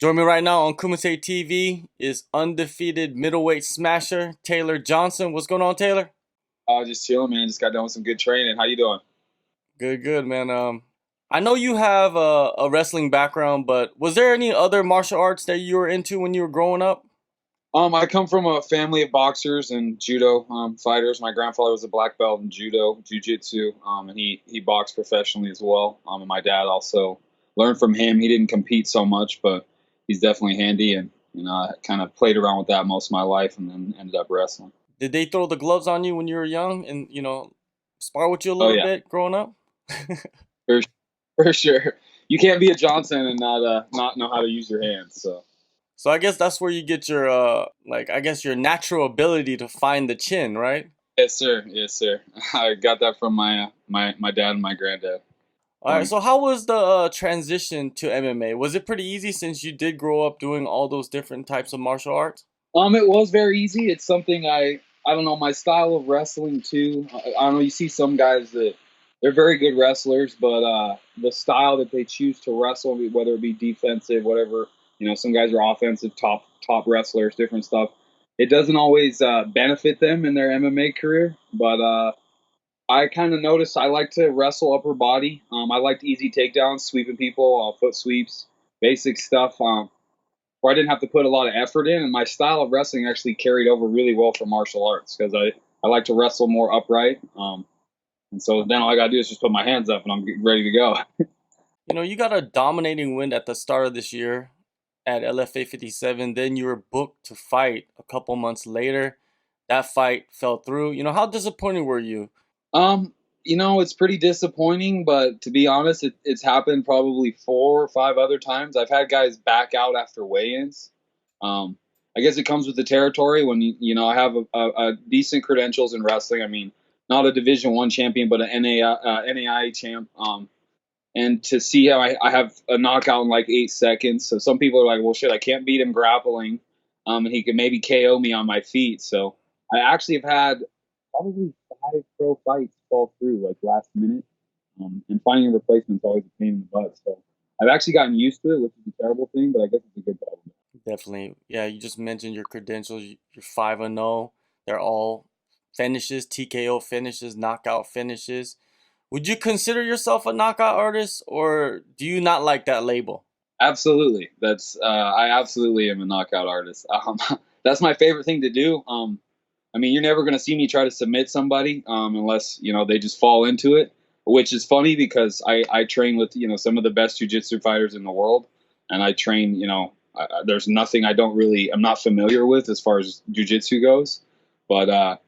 Join me right now on Kumite TV is undefeated middleweight smasher Taylor Johnson. What's going on, Taylor? Just chilling, man. Just got done with some good training. How you doing? Good, good, man. I know you have a wrestling background, but was there any other martial arts that you were into when you were growing up? I come from a family of boxers and judo fighters. My grandfather was a black belt in judo, jiu-jitsu, and he boxed professionally as well. And my dad also learned from him. He didn't compete so much, but he's definitely handy. And I kind of played around with that most of my life, and then ended up wrestling. Did they throw the gloves on you when you were young and spar with you a Oh little yeah, bit growing up? for for sure. You can't be a Johnson and not know how to use your hands. So. So I guess that's where you get your I guess your natural ability to find the chin, right? Yes, sir. Yes, sir. I got that from my dad and my granddad. All right, Funny. so how was the transition to MMA? Was it pretty easy since you did grow up doing all those different types of martial arts? It was very easy. It's something I don't know, my style of wrestling too. I don't know. You see some guys that they're very good wrestlers, but the style that they choose to wrestle, whether it be defensive, whatever, some guys are offensive, top wrestlers, different stuff. It doesn't always benefit them in their MMA career, but I kind of noticed I like to wrestle upper body. I liked easy takedowns, sweeping people, foot sweeps, basic stuff. Where I didn't have to put a lot of effort in, and my style of wrestling actually carried over really well for martial arts because I like to wrestle more upright. And so then all I got to do is just put my hands up and I'm ready to go. You got a dominating win at the start of this year at LFA 57. Then you were booked to fight a couple months later. That fight fell through. How disappointed were you? Um, it's pretty disappointing, but to be honest, it's happened probably 4 or 5 other times. I've had guys back out after weigh-ins. Um, I guess it comes with the territory when I have a decent credentials in wrestling. I mean, not a Division I champion, but an NAIA champ. And to see how I have a knockout in like 8 seconds. So some people are like, well, shit, I can't beat him grappling. And he could maybe KO me on my feet. So I actually have had probably 5 pro fights fall through like last minute. And finding a replacement is always a pain in the butt. So I've actually gotten used to it, which is a terrible thing, but I guess it's a good problem. Definitely. Yeah, you just mentioned your credentials. You're 5-0. They're all finishes, TKO finishes, knockout finishes. Would you consider yourself a knockout artist, or do you not like that label? Absolutely. I absolutely am a knockout artist. That's my favorite thing to do. I mean, you're never going to see me try to submit somebody unless they just fall into it. Which is funny because I train with some of the best jiu-jitsu fighters in the world, and I train. There's nothing I'm not familiar with as far as jiu-jitsu goes, but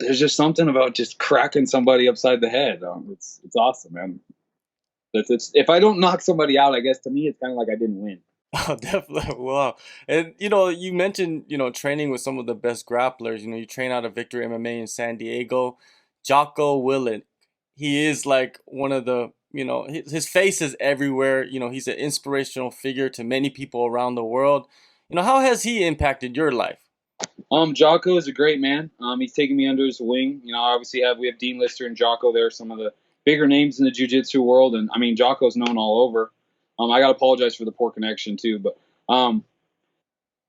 there's just something about just cracking somebody upside the head. It's awesome, man. It's if I don't knock somebody out, I guess to me it's kind of like I didn't win. Oh, definitely. Wow. And you mentioned, training with some of the best grapplers. You train out of Victory MMA in San Diego. Jocko Willink. He is like one of the, his face is everywhere. He's an inspirational figure to many people around the world. How has he impacted your life? Jocko is a great man. He's taken me under his wing. Obviously we have Dean Lister and Jocko. They're some of the bigger names in the jiu-jitsu world, and I mean Jocko's known all over. I got to apologize for the poor connection too, but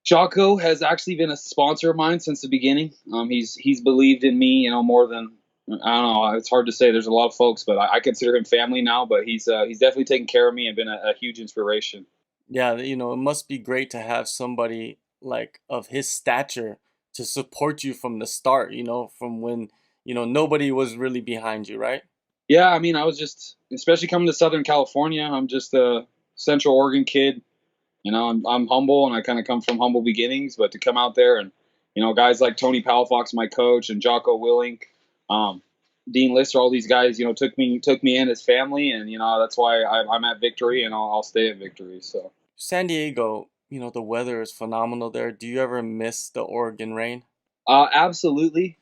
Jocko has actually been a sponsor of mine since the beginning. He's believed in me, more than I don't know. It's hard to say. There's a lot of folks, but I consider him family now. But he's definitely taken care of me and been a huge inspiration. Yeah, it must be great to have somebody like of his stature to support you from the start, from when, nobody was really behind you, right? Yeah, I mean, I was just, especially coming to Southern California. I'm just a Central Oregon kid. I'm humble and I kind of come from humble beginnings, but to come out there and, guys like Tony Palafox, my coach, and Jocko Willink, um, Dean Lister, all these guys, took me in as family, and that's why I'm at Victory, and I'll stay at Victory. So San Diego, the weather is phenomenal there. Do you ever miss the Oregon rain? absolutely.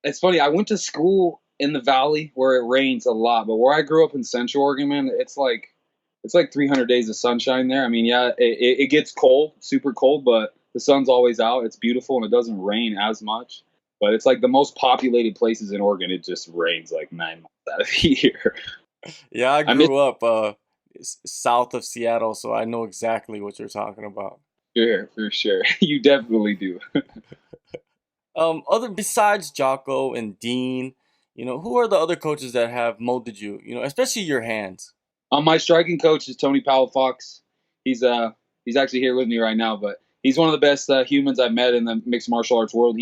It's funny. I went to school in the Valley where it rains a lot, but where I grew up in Central Oregon, man, it's like 300 days of sunshine there. I mean, yeah, it gets cold, super cold, but the sun's always out. It's beautiful and it doesn't rain as much. But it's like the most populated places in Oregon. It just rains like 9 months out of the year. Yeah, I I miss. grew up south of Seattle, so I know exactly what you're talking about. Sure, for sure. You definitely do. Other besides Jocko and Dean, who are the other coaches that have molded you? Especially your hands. My striking coach is Tony Palafox. He's he's actually here with me right now, but he's one of the best humans I've met in the mixed martial arts world.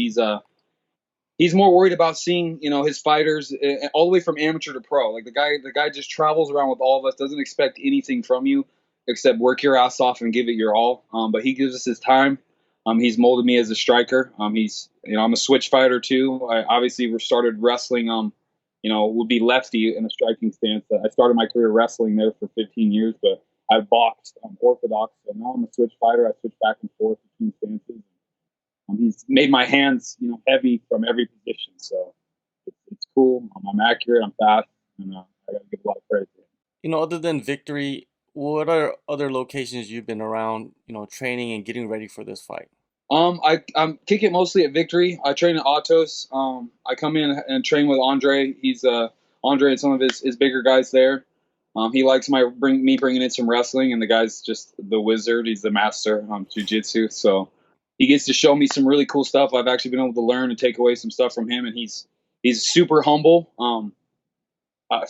He's more worried about seeing his fighters all the way from amateur to pro. Like the guy just travels around with all of us, doesn't expect anything from you except work your ass off and give it your all. But he gives us his time. He's molded me as a striker. He's I'm a switch fighter too. I obviously started wrestling. Would be lefty in a striking stance. I started my career wrestling there for 15 years, but I boxed orthodox. So now I'm a switch fighter. I switch back and forth between stances. He's made my hands, heavy from every position. So it's cool. I'm accurate. I'm fast, and I got to give a lot of credit to him. Other than Victory, what are other locations you've been around, training and getting ready for this fight? I'm kicking mostly at Victory. I train at Autos. I come in and train with Andre. He's Andre and some of his bigger guys there. He likes me bringing in some wrestling, and the guy's just the wizard. He's the master jiu-jitsu. So he gets to show me some really cool stuff. I've actually been able to learn and take away some stuff from him, and he's super humble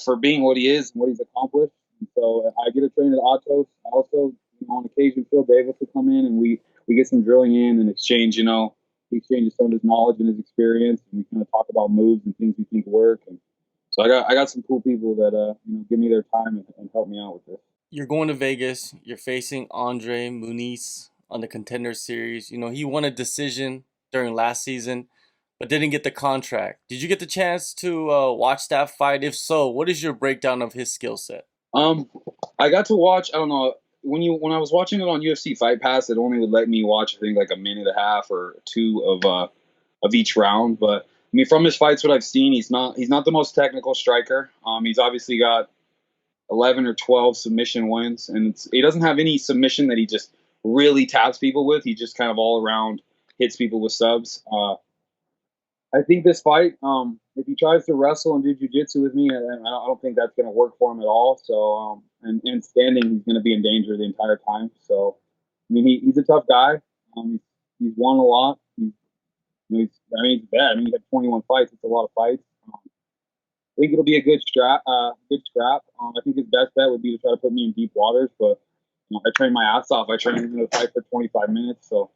for being what he is and what he's accomplished. And so I get to train at Autos. I also, on occasion, Phil Davis will come in, and we get some drilling in and exchange. He exchanges some of his knowledge and his experience, and we kind of talk about moves and things we think work. And so I got some cool people that give me their time and help me out with this. You're going to Vegas. You're facing Andre Muniz on the Contender series. He won a decision during last season, but didn't get the contract. Did you get the chance to watch that fight? If so, what is your breakdown of his skill set? I got to watch. I don't know when I was watching it on UFC Fight Pass, it only would let me watch I think like a minute and a half or two of each round. But I mean, from his fights, what I've seen, he's not the most technical striker. He's obviously got 11 or 12 submission wins, and he doesn't have any submission that he just really taps people with. He just kind of all around hits people with subs. I think this fight, if he tries to wrestle and do jiu-jitsu with me, I don't think that's going to work for him at all. So, and standing, he's going to be in danger the entire time. So, I mean, he's a tough guy. He's won a lot. He's bad. I mean, he had 21 fights. It's a lot of fights. I think it'll be a good scrap. I think his best bet would be to try to put me in deep waters, but I train my ass off. I train him to fight for 25 minutes. So,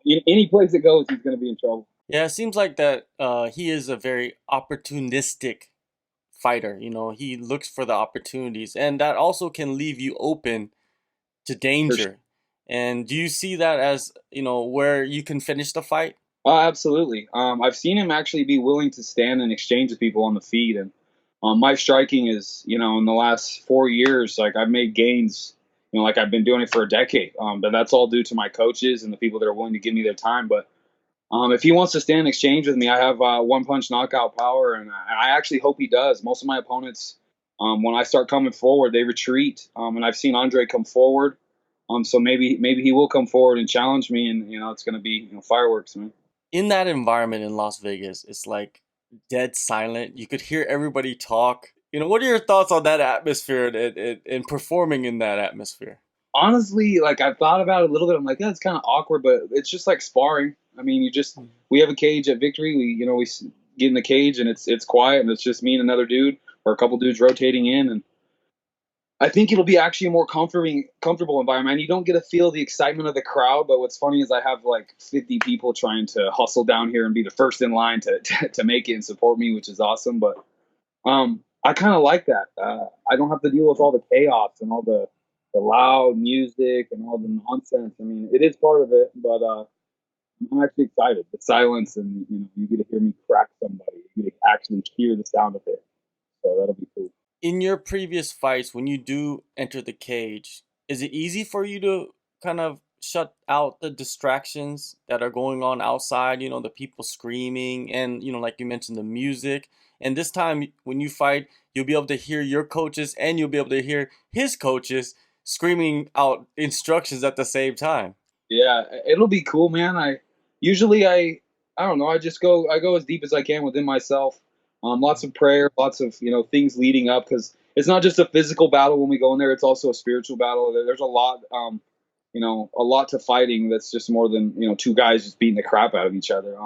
in any place it goes, he's going to be in trouble. Yeah, it seems like that he is a very opportunistic fighter. He looks for the opportunities, and that also can leave you open to For sure. danger. And do you see that as, where you can finish the fight? Absolutely. I've seen him actually be willing to stand and exchange with people on the feet, and my striking is, in the last 4 years, like I've made gains, like I've been doing it for a decade. But that's all due to my coaches and the people that are willing to give me their time. But if he wants to stand and exchange with me, I have one punch knockout power, and I actually hope he does. Most of my opponents, when I start coming forward, they retreat, and I've seen Andre come forward. So maybe he will come forward and challenge me, and it's going to be fireworks, man. In that environment in Las Vegas, it's like dead silent. You could hear everybody talk. What are your thoughts on that atmosphere and performing in that atmosphere? Honestly, like I've thought about it a little bit. I'm like, yeah, it's kind of awkward, but it's just like sparring. I mean, we have a cage at Victory. We get in the cage and it's quiet and it's just me and another dude or a couple dudes rotating in, and I think it'll be actually a more comfortable environment. You don't get to feel the excitement of the crowd, but what's funny is I have like 50 people trying to hustle down here and be the first in line to make it and support me, which is awesome. But I kind of like that. I don't have to deal with all the chaos and all the loud music and all the nonsense. I mean, it is part of it, but I'm actually excited. The silence and you get to hear me crack somebody. You get to actually hear the sound of it. So that'll be cool. In your previous fights, when you do enter the cage, is it easy for you to kind of shut out the distractions that are going on outside? The people screaming and, like you mentioned, the music. And this time, when you fight, you'll be able to hear your coaches and you'll be able to hear his coaches screaming out instructions at the same time. Yeah, it'll be cool, man. I don't know. I go as deep as I can within myself. Lots of prayer, lots of things leading up because it's not just a physical battle when we go in there. It's also a spiritual battle. There's a lot, a lot to fighting. That's just more than two guys just beating the crap out of each other.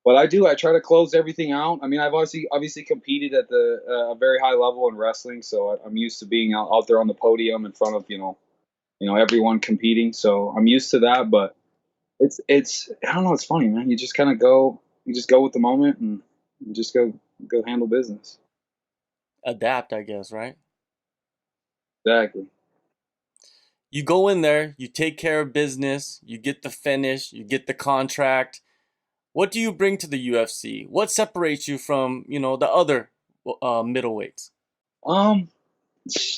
But I try to close everything out. I mean, I've obviously competed at the a very high level in wrestling, so I'm used to being out there on the podium in front of everyone competing. So I'm used to that. But it's I don't know. It's funny, man. You just kind of go, you just go with the moment and you just go handle business. Adapt, I guess, right? Exactly. You go in there, you take care of business, you get the finish, you get the contract. What do you bring to the UFC? What separates you from, the other middleweights? Um,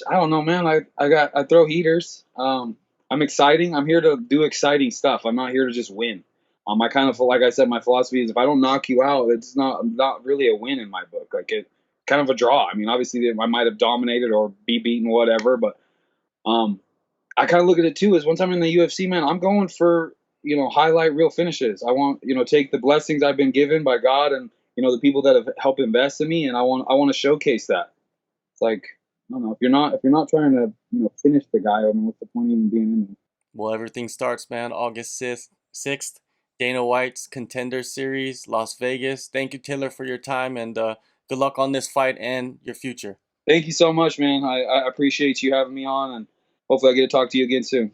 I don't know, man. I throw heaters. I'm exciting. I'm here to do exciting stuff. I'm not here to just win. I kind of feel like I said, my philosophy is if I don't knock you out, it's not really a win in my book. Like it, kind of a draw. I mean, obviously I might have dominated or be beaten, whatever. But um, I kind of look at it too as once I'm in the UFC, man, I'm going for highlight real finishes. I want take the blessings I've been given by God and the people that have helped invest in me, and I want to showcase that. It's like I don't know if you're not trying to finish the guy. I mean, what's the point even being in there? Well, everything starts, man, August 6th, Dana White's Contender Series, Las Vegas. Thank you, Taylor, for your time, and good luck on this fight and your future. Thank you so much, man. I appreciate you having me on, and hopefully I get to talk to you again soon.